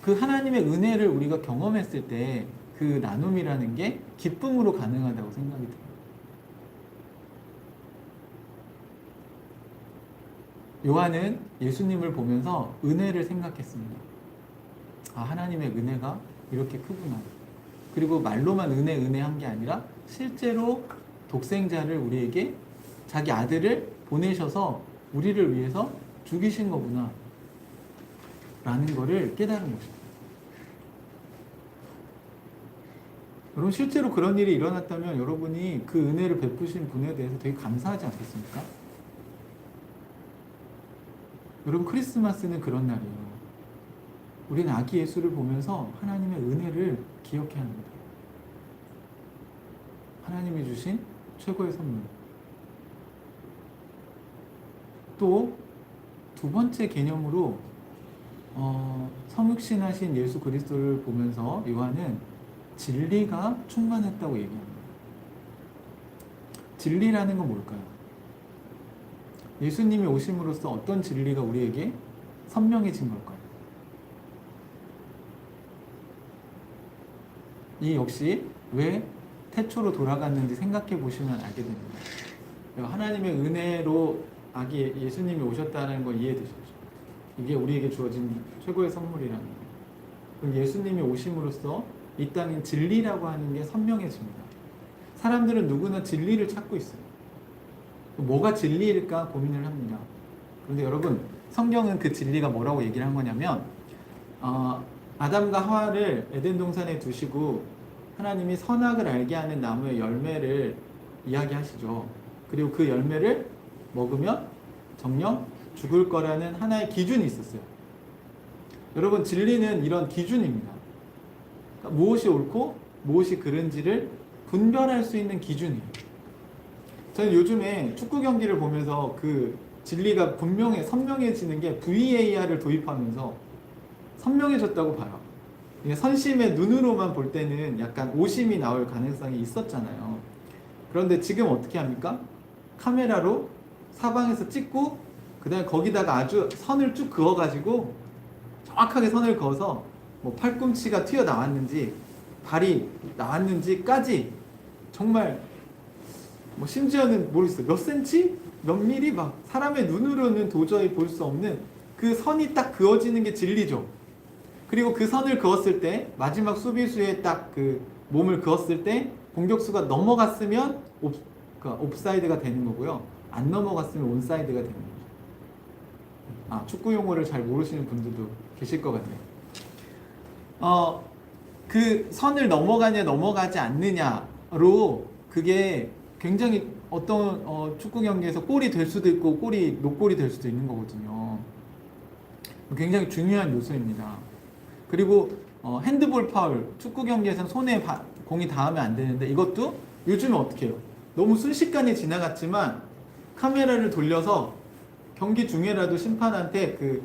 그 하나님의 은혜를 우리가 경험했을 때 그 나눔이라는 게 기쁨으로 가능하다고 생각이 들어요. 요한은 예수님을 보면서 은혜를 생각했습니다. 하나님의 은혜가 이렇게 크구나. 그리고 말로만 은혜 한 게 아니라 실제로 독생자를 우리에게, 자기 아들을 보내셔서 우리를 위해서 죽이신 거구나 라는 거를 깨달은 것입니다. 여러분 실제로 그런 일이 일어났다면 여러분이 그 은혜를 베푸신 분에 대해서 되게 감사하지 않겠습니까? 여러분 크리스마스는 그런 날이에요. 우리는 아기 예수를 보면서 하나님의 은혜를 기억해야 합니다. 하나님이 주신 최고의 선물. 또 두 번째 개념으로 성육신하신 예수 그리스도를 보면서 요한은 진리가 충만했다고 얘기합니다. 진리라는 건 뭘까요? 예수님이 오심으로써 어떤 진리가 우리에게 선명해진 걸까요? 이 역시 왜 태초로 돌아갔는지 생각해 보시면 알게 됩니다. 하나님의 은혜로 아기 예수님이 오셨다는 거 이해되셨죠? 이게 우리에게 주어진 최고의 선물이라는 거예요. 그럼 예수님이 오심으로써 이 땅엔 진리라고 하는 게 선명해집니다. 사람들은 누구나 진리를 찾고 있어요. 뭐가 진리일까 고민을 합니다. 그런데 여러분 성경은 그 진리가 뭐라고 얘기를 한 거냐면 아담과 하와를 에덴 동산에 두시고 하나님이 선악을 알게 하는 나무의 열매를 이야기하시죠. 그리고 그 열매를 먹으면 정녕 죽을 거라는 하나의 기준이 있었어요. 여러분 진리는 이런 기준입니다. 그러니까 무엇이 옳고 무엇이 그른지를 분별할 수 있는 기준이에요. 저는 요즘에 축구 경기를 보면서 그 진리가 선명해지는 게 VAR을 도입하면서 선명해졌다고 봐요. 선심의 눈으로만 볼 때는 약간 오심이 나올 가능성이 있었잖아요. 그런데 지금 어떻게 합니까? 카메라로 사방에서 찍고 그 다음에 거기다가 아주 선을 쭉 그어가지고 정확하게 선을 그어서 뭐 팔꿈치가 튀어나왔는지 발이 나왔는지까지 정말 뭐 심지어는 모르겠어요. 몇 센치? 몇 미리? 막 사람의 눈으로는 도저히 볼 수 없는 그 선이 딱 그어지는 게 진리죠. 그리고 그 선을 그었을 때 마지막 수비수에 딱 그 몸을 그었을 때 공격수가 넘어갔으면 옵사이드가 되는 거고요. 안 넘어갔으면 온사이드가 되는 거죠. 축구 용어를 잘 모르시는 분들도 계실 것 같네요. 그 선을 넘어가냐 넘어가지 않느냐로 그게 굉장히 어떤 축구 경기에서 골이 될 수도 있고 노골이 될 수도 있는 거거든요. 굉장히 중요한 요소입니다. 그리고 핸드볼 파울, 축구 경기에서는 손에 공이 닿으면 안 되는데 이것도 요즘에 어떻게 해요? 너무 순식간에 지나갔지만 카메라를 돌려서 경기 중에라도 심판한테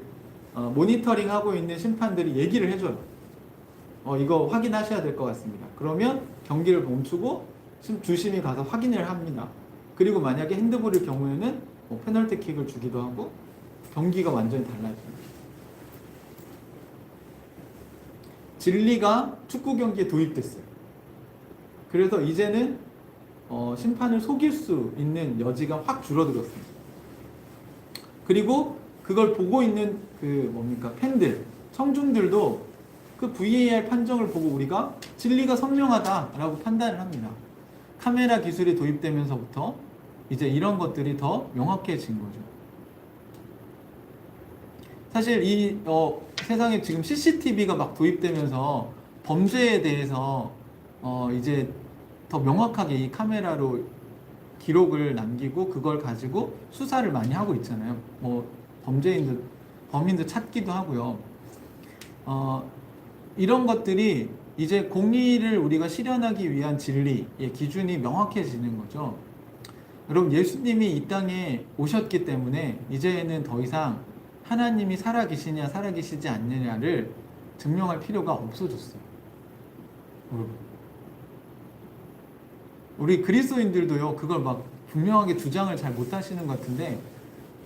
모니터링 하고 있는 심판들이 얘기를 해줘요. 이거 확인하셔야 될 것 같습니다. 그러면 경기를 멈추고 주심이 가서 확인을 합니다. 그리고 만약에 핸드볼일 경우에는 페널티킥을 주기도 하고 경기가 완전히 달라집니다. 진리가 축구 경기에 도입됐어요. 그래서 이제는 심판을 속일 수 있는 여지가 확 줄어들었습니다. 그리고 그걸 보고 있는 팬들, 청중들도 그 VAR 판정을 보고 우리가 진리가 선명하다라고 판단을 합니다. 카메라 기술이 도입되면서부터 이제 이런 것들이 더 명확해진 거죠. 사실 이 세상에 지금 CCTV가 막 도입되면서 범죄에 대해서 이제 더 명확하게 이 카메라로 기록을 남기고 그걸 가지고 수사를 많이 하고 있잖아요. 뭐 범인들 찾기도 하고요. 이런 것들이 이제 공의를 우리가 실현하기 위한 진리의 기준이 명확해지는 거죠. 여러분, 예수님이 이 땅에 오셨기 때문에 이제는 더 이상 하나님이 살아계시냐 살아계시지 않느냐를 증명할 필요가 없어졌어요. 우리 그리스도인들도요, 그걸 막 분명하게 주장을 잘 못하시는 것 같은데,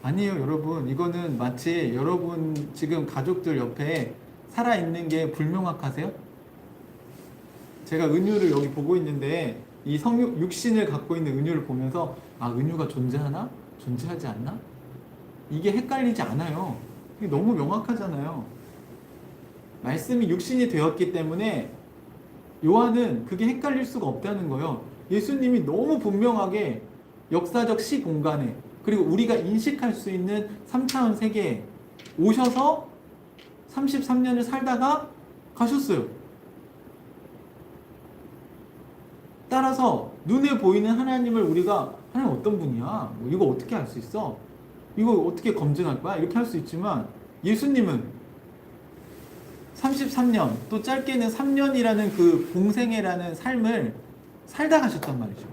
아니에요, 여러분. 이거는 마치 여러분 지금 가족들 옆에 살아있는 게 불명확하세요? 제가 은유를 여기 보고 있는데 이 육신을 갖고 있는 은유를 보면서 은유가 존재하나? 존재하지 않나? 이게 헷갈리지 않아요. 이게 너무 명확하잖아요. 말씀이 육신이 되었기 때문에 요한은 그게 헷갈릴 수가 없다는 거예요. 예수님이 너무 분명하게 역사적 시공간에, 그리고 우리가 인식할 수 있는 3차원 세계에 오셔서 33년을 살다가 가셨어요. 따라서 눈에 보이는 하나님을 우리가 하나님 어떤 분이야? 뭐 이거 어떻게 알 수 있어? 이거 어떻게 검증할 거야? 이렇게 할 수 있지만 예수님은 33년, 또 짧게는 3년이라는 그 공생애라는 삶을 살다 가셨단 말이죠.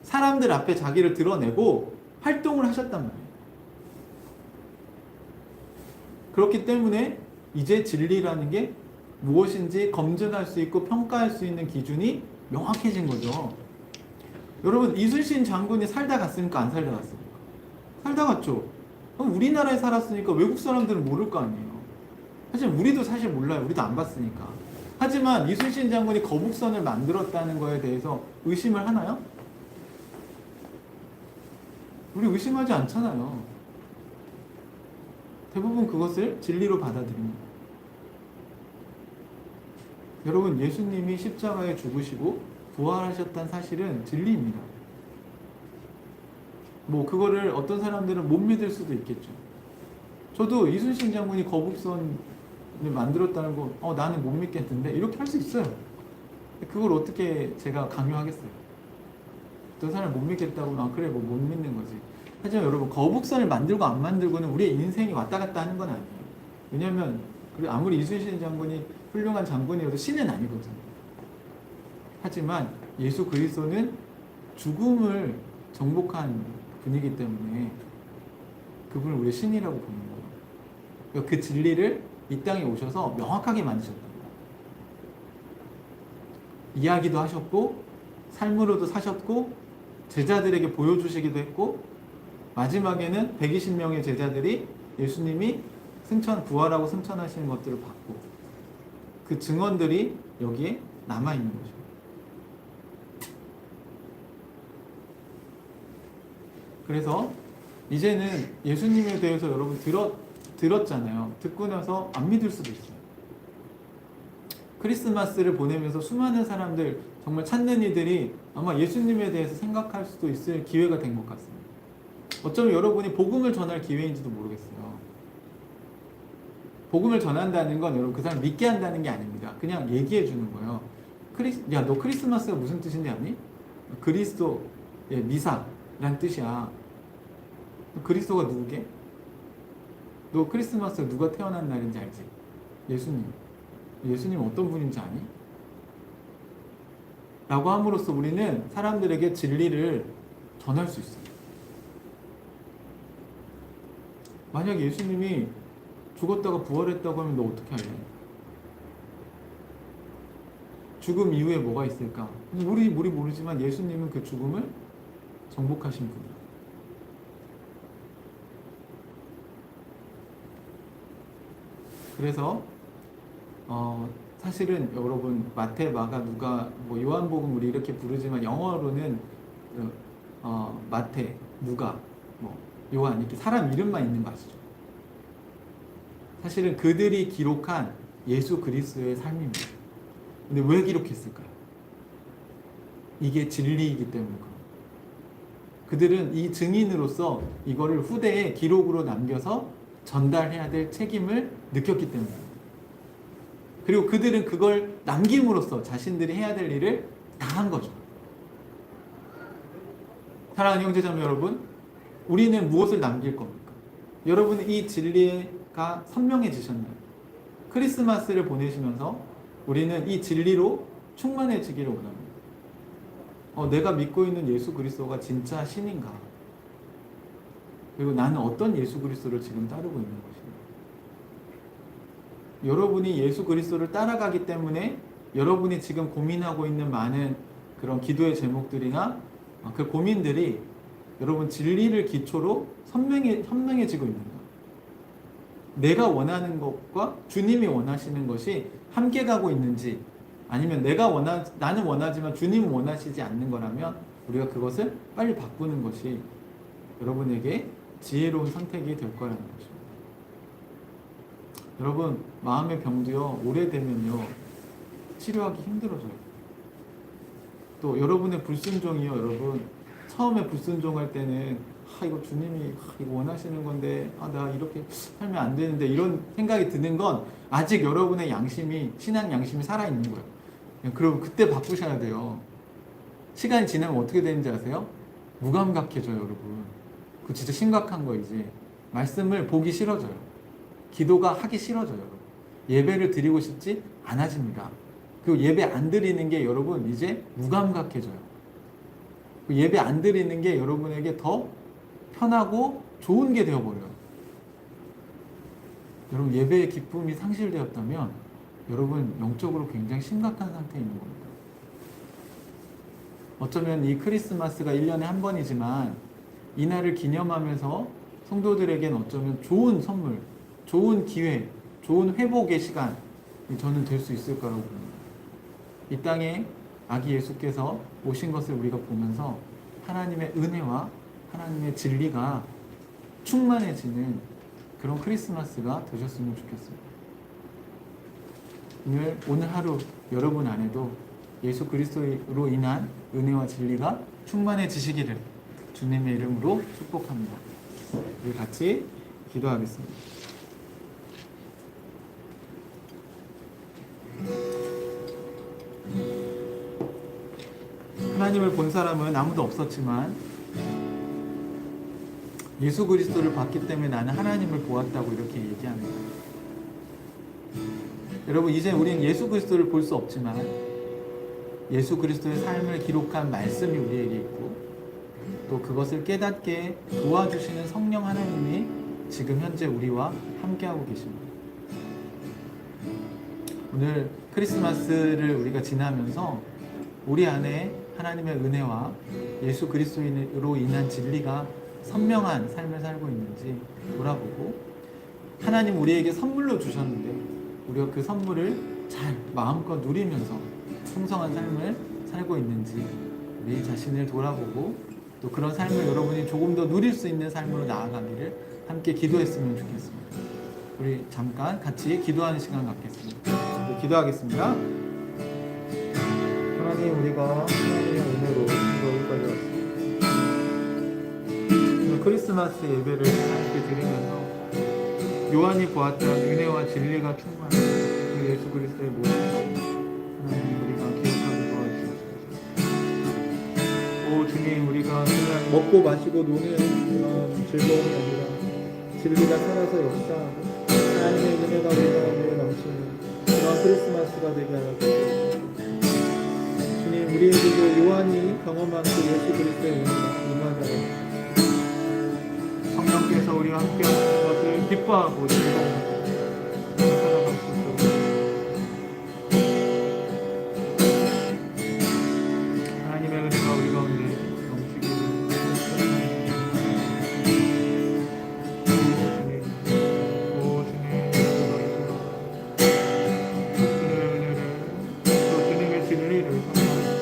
사람들 앞에 자기를 드러내고 활동을 하셨단 말이에요. 그렇기 때문에 이제 진리라는 게 무엇인지 검증할 수 있고 평가할 수 있는 기준이 명확해진 거죠. 여러분, 이순신 장군이 살다 갔습니까? 안 살다 갔습니까? 살다 갔죠. 그럼 우리나라에 살았으니까 외국 사람들은 모를 거 아니에요. 사실 우리도 사실 몰라요. 우리도 안 봤으니까. 하지만 이순신 장군이 거북선을 만들었다는 거에 대해서 의심을 하나요? 우리 의심하지 않잖아요. 대부분 그것을 진리로 받아들입니다. 여러분, 예수님이 십자가에 죽으시고 부활하셨다는 사실은 진리입니다. 뭐 그거를 어떤 사람들은 못 믿을 수도 있겠죠. 저도 이순신 장군이 거북선을 만들었다는 거 나는 못 믿겠는데 이렇게 할 수 있어요. 그걸 어떻게 제가 강요하겠어요? 어떤 사람을 못 믿겠다고 그래 뭐 못 믿는 거지. 하지만 여러분, 거북선을 만들고 안 만들고는 우리의 인생이 왔다 갔다 하는 건 아니에요. 왜냐하면 아무리 이순신 장군이 훌륭한 장군이어도 신은 아니거든요. 하지만 예수 그리스도는 죽음을 정복한 분이기 때문에 그분을 우리의 신이라고 보는 거예요. 그러니까 그 진리를 이 땅에 오셔서 명확하게 만드셨다. 이야기도 하셨고 삶으로도 사셨고 제자들에게 보여주시기도 했고 마지막에는 120명의 제자들이 예수님이 부활하고 승천하시는 것들을 봤고 그 증언들이 여기에 남아있는 거죠. 그래서 이제는 예수님에 대해서 여러분 들었잖아요. 듣고 나서 안 믿을 수도 있어요. 크리스마스를 보내면서 수많은 사람들, 정말 찾는 이들이 아마 예수님에 대해서 생각할 수도 있을 기회가 된 것 같습니다. 어쩌면 여러분이 복음을 전할 기회인지도 모르겠어요. 복음을 전한다는 건 여러분 그 사람 믿게 한다는 게 아닙니다. 그냥 얘기해 주는 거예요. 야, 너 크리스마스가 무슨 뜻인지 아니? 그리스도의 미사란 뜻이야. 그리스도가 누구게? 너 크리스마스가 누가 태어난 날인지 알지? 예수님. 예수님 어떤 분인지 아니? 라고 함으로써 우리는 사람들에게 진리를 전할 수 있어요. 만약 예수님이 죽었다가 부활했다고 하면 너 어떻게 할래? 죽음 이후에 뭐가 있을까? 우리 모르지만 예수님은 그 죽음을 정복하신 분이에요. 그래서 사실은 여러분 마태, 마가, 누가, 뭐 요한복음 우리 이렇게 부르지만 영어로는 마태, 누가, 뭐 요한 이렇게 사람 이름만 있는 거 아시죠? 사실은 그들이 기록한 예수 그리스도의 삶입니다. 근데 왜 기록했을까요? 이게 진리이기 때문에 그들은 이 증인으로서 이거를 후대에 기록으로 남겨서 전달해야 될 책임을 느꼈기 때문입니다. 그리고 그들은 그걸 남김으로써 자신들이 해야 될 일을 다 한 거죠. 사랑하는 형제자매 여러분, 우리는 무엇을 남길 겁니까? 여러분 이 진리가 선명해지셨나요? 크리스마스를 보내시면서 우리는 이 진리로 충만해지기를 원합니다. 내가 믿고 있는 예수 그리스도가 진짜 신인가? 그리고 나는 어떤 예수 그리스도를 지금 따르고 있는 것인가? 여러분이 예수 그리스도를 따라가기 때문에 여러분이 지금 고민하고 있는 많은 그런 기도의 제목들이나 그 고민들이 여러분 진리를 기초로 선명해지고 있는 거예요. 내가 원하는 것과 주님이 원하시는 것이 함께 가고 있는지, 아니면 나는 원하지만 주님은 원하시지 않는 거라면 우리가 그것을 빨리 바꾸는 것이 여러분에게 지혜로운 선택이 될 거라는 것입니다. 여러분 마음의 병도요 오래되면요 치료하기 힘들어져요. 또 여러분의 불순종이요, 여러분 처음에 불순종할 때는 이거 주님이 이거 원하시는 건데 나 이렇게 살면 안 되는데 이런 생각이 드는 건 아직 여러분의 양심이, 신앙 양심이 살아있는 거예요. 그럼 그때 바꾸셔야 돼요. 시간이 지나면 어떻게 되는지 아세요? 무감각해져요, 여러분. 그거 진짜 심각한 거. 이제 말씀을 보기 싫어져요. 기도가 하기 싫어져요, 여러분. 예배를 드리고 싶지 않아집니다. 그리고 예배 안 드리는 게 여러분 이제 무감각해져요. 예배 안 드리는 게 여러분에게 더 편하고 좋은 게 되어버려요. 여러분 예배의 기쁨이 상실되었다면 여러분 영적으로 굉장히 심각한 상태에 있는 겁니다. 어쩌면 이 크리스마스가 1년에 한 번이지만 이날을 기념하면서 성도들에겐 어쩌면 좋은 선물, 좋은 기회, 좋은 회복의 시간이 저는 될 수 있을 거라고 봅니다. 이 땅에 아기 예수께서 오신 것을 우리가 보면서 하나님의 은혜와 하나님의 진리가 충만해지는 그런 크리스마스가 되셨으면 좋겠습니다. 오늘 하루 여러분 안에도 예수 그리스도로 인한 은혜와 진리가 충만해지시기를 주님의 이름으로 축복합니다. 우리 같이 기도하겠습니다. 하나님을 본 사람은 아무도 없었지만 예수 그리스도를 봤기 때문에 나는 하나님을 보았다고 이렇게 얘기합니다. 여러분 이제 우리는 예수 그리스도를 볼 수 없지만 예수 그리스도의 삶을 기록한 말씀이 우리에게 있고 또 그것을 깨닫게 도와주시는 성령 하나님이 지금 현재 우리와 함께하고 계십니다. 오늘 크리스마스를 우리가 지나면서 우리 안에 하나님의 은혜와 예수 그리스도로 인한 진리가 선명한 삶을 살고 있는지 돌아보고, 하나님 우리에게 선물로 주셨는데 우리가 그 선물을 잘 마음껏 누리면서 풍성한 삶을 살고 있는지 우리 자신을 돌아보고, 또 그런 삶을 여러분이 조금 더 누릴 수 있는 삶으로 나아가기를 함께 기도했으면 좋겠습니다. 우리 잠깐 같이 기도하는 시간 갖겠습니다. 기도하겠습니다. 하나님, 우리가 하나님의 은혜로 여기까지 왔습니다. 크리스마스 예배를 함께 드리면서 요한이 보았던 은혜와 진리가 충만한 그 예수 그리스도의 모습 하나님 우리가 기억하게 도와주시옵소서. 오 주님, 우리가 그냥 먹고 마시고 노는 그런 즐거움이 아니라 진리가 살아서 역사하고 하나님의 은혜가 우리 가운데 넘치는 그런 크리스마스가 되게 하여 주시옵소서. 주님, 우리에게도 요한이 경험한 그 예수 그리스도의 은혜가 임하게 성령께서 우리와 함께 하시는 것을 기뻐하고 즐거워하고 살아갈 수 있도록 하나님의 은혜가 우리 가운데 넘치기를 오 주님, 주님의 은혜를 또 주님의 진리를 선포하시옵소서.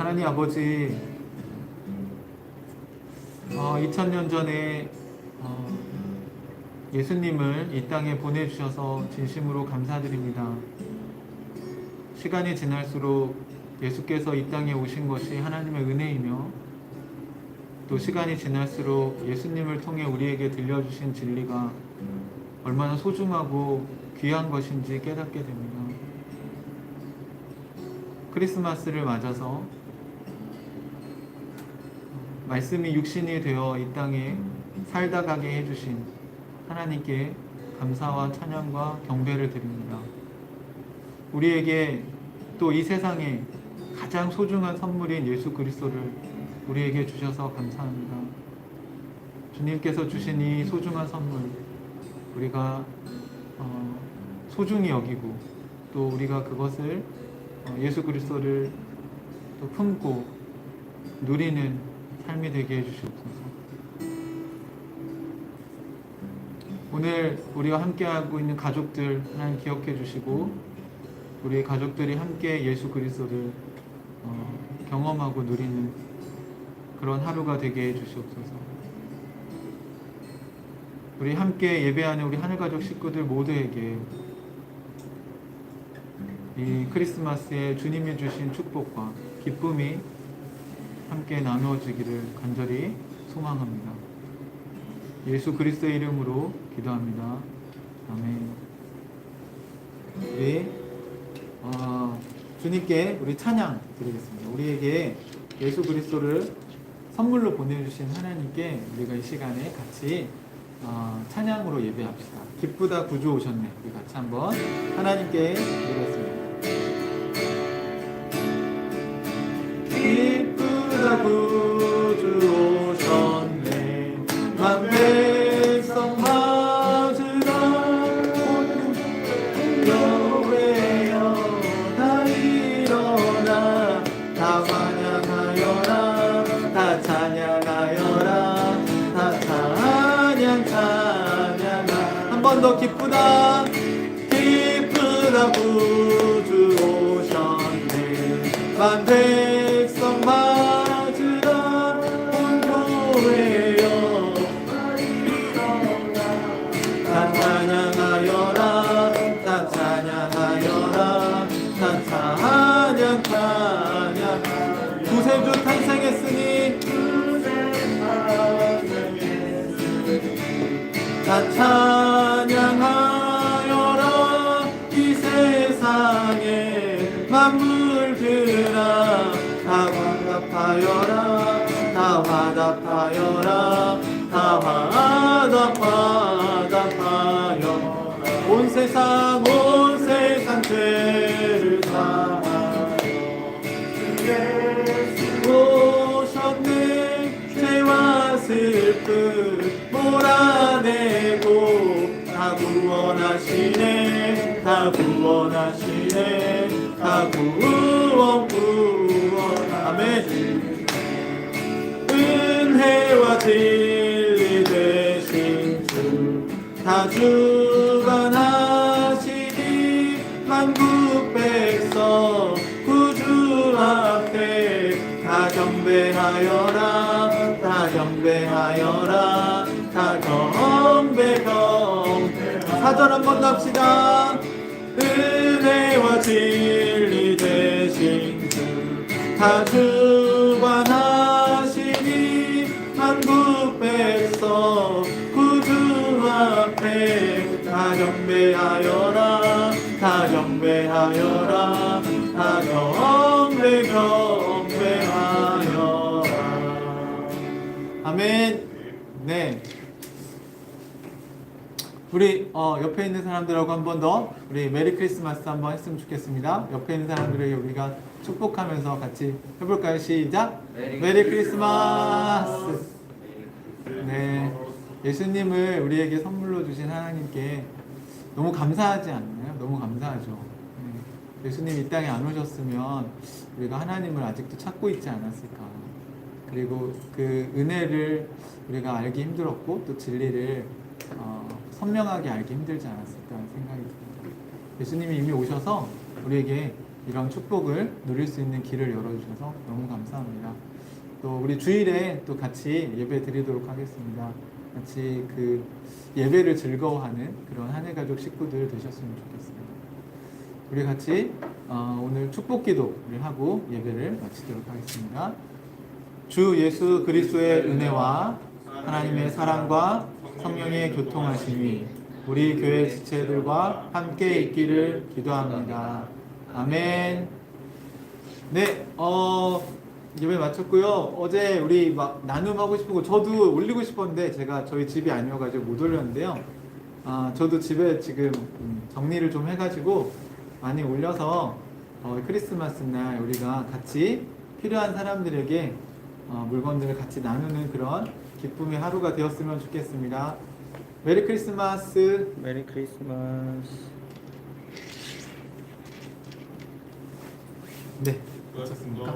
하나님 아버지, 2000년 전에 예수님을 이 땅에 보내주셔서 진심으로 감사드립니다. 시간이 지날수록 예수께서 이 땅에 오신 것이 하나님의 은혜이며, 또 시간이 지날수록 예수님을 통해 우리에게 들려주신 진리가 얼마나 소중하고 귀한 것인지 깨닫게 됩니다. 크리스마스를 맞아서 말씀이 육신이 되어 이 땅에 살다 가게 해주신 하나님께 감사와 찬양과 경배를 드립니다. 우리에게 또 이 세상에 가장 소중한 선물인 예수 그리스도를 우리에게 주셔서 감사합니다. 주님께서 주신 이 소중한 선물, 우리가 소중히 여기고, 또 우리가 그것을 예수 그리스도를 또 품고 누리는 삶이 되게 해주시옵소서. 오늘 우리와 함께하고 있는 가족들 하나님 기억해 주시고, 우리 가족들이 함께 예수 그리스도를 경험하고 누리는 그런 하루가 되게 해주시옵소서. 우리 함께 예배하는 우리 하늘가족 식구들 모두에게 이 크리스마스에 주님이 주신 축복과 기쁨이 함께 나누어지기를 간절히 소망합니다. 예수 그리스도의 이름으로 기도합니다. 아멘. 우리 주님께 우리 찬양 드리겠습니다. 우리에게 예수 그리스도를 선물로 보내주신 하나님께 우리가 이 시간에 같이 찬양으로 예배합시다. 기쁘다 구주 오셨네. 우리 같이 한번 하나님께 드리겠습니다. 기쁘다 구주 오셨네. 만 백성 맞으라. 여호와여 다 일어나. 다 찬양하여라. 다 찬양하여라. 다 찬양하라. 한 번 더 기쁘다. 기쁘다 구주 오셨네. 만 백성 맞으라. 온 교회여 다 찬양하여라. 다 찬양하여라. 다 찬양 구세주 탄생했으니 다 찬양하여라. 이 세상에 만물들아 다 화답하여라. 다 화답하여라. 다 화답하여 온 세상 죄를 사하여 오셨네. 죄와 슬픔 몰아내고 다 구원하시네. 다 구원하시네. 다 구원 아멘. 은혜와 진리 되신 주 다 주관하시니 만국 백성 구주 앞에 다 경배하여라. 다 경배하여라. 다 경배 4절 한번 갑시다. 은혜와 진리 되신 주 다 주관하시니 한국 백성 구주 앞에 다 경배하여라. 다 경배하여라. 다 경배하여라. 아멘. 네. 우리 옆에 있는 사람들하고 한 번 더 우리 메리 크리스마스 한번 했으면 좋겠습니다. 옆에 있는 사람들에게 우리가 축복하면서 같이 해볼까요? 시작! 메리 크리스마스! 네, 예수님을 우리에게 선물로 주신 하나님께 너무 감사하지 않나요? 너무 감사하죠. 네. 예수님이 이 땅에 안 오셨으면 우리가 하나님을 아직도 찾고 있지 않았을까. 그리고 그 은혜를 우리가 알기 힘들었고 또 진리를 선명하게 알기 힘들지 않았을까 생각이 듭니다. 예수님이 이미 오셔서 우리에게 이런 축복을 누릴 수 있는 길을 열어주셔서 너무 감사합니다. 또 우리 주일에 또 같이 예배 드리도록 하겠습니다. 같이 그 예배를 즐거워하는 그런 한 해 가족 식구들 되셨으면 좋겠습니다. 우리 같이 오늘 축복 기도를 하고 예배를 마치도록 하겠습니다. 주 예수 그리스도의 은혜와 하나님의 사랑과 성령의 교통하심이 우리 교회 지체들과 함께 있기를 기도합니다. 아멘. 네, 예배 마쳤고요. 어제 우리 막 나눔하고 싶고 저도 올리고 싶었는데 제가 저희 집이 아니어가지고 못 올렸는데요. 저도 집에 지금 정리를 좀 해가지고 많이 올려서 크리스마스 날 우리가 같이 필요한 사람들에게 물건들을 같이 나누는 그런 기쁨의 하루가 되었으면 좋겠습니다. 메리 크리스마스. 메리 크리스마스. 네, 마쳤습니까?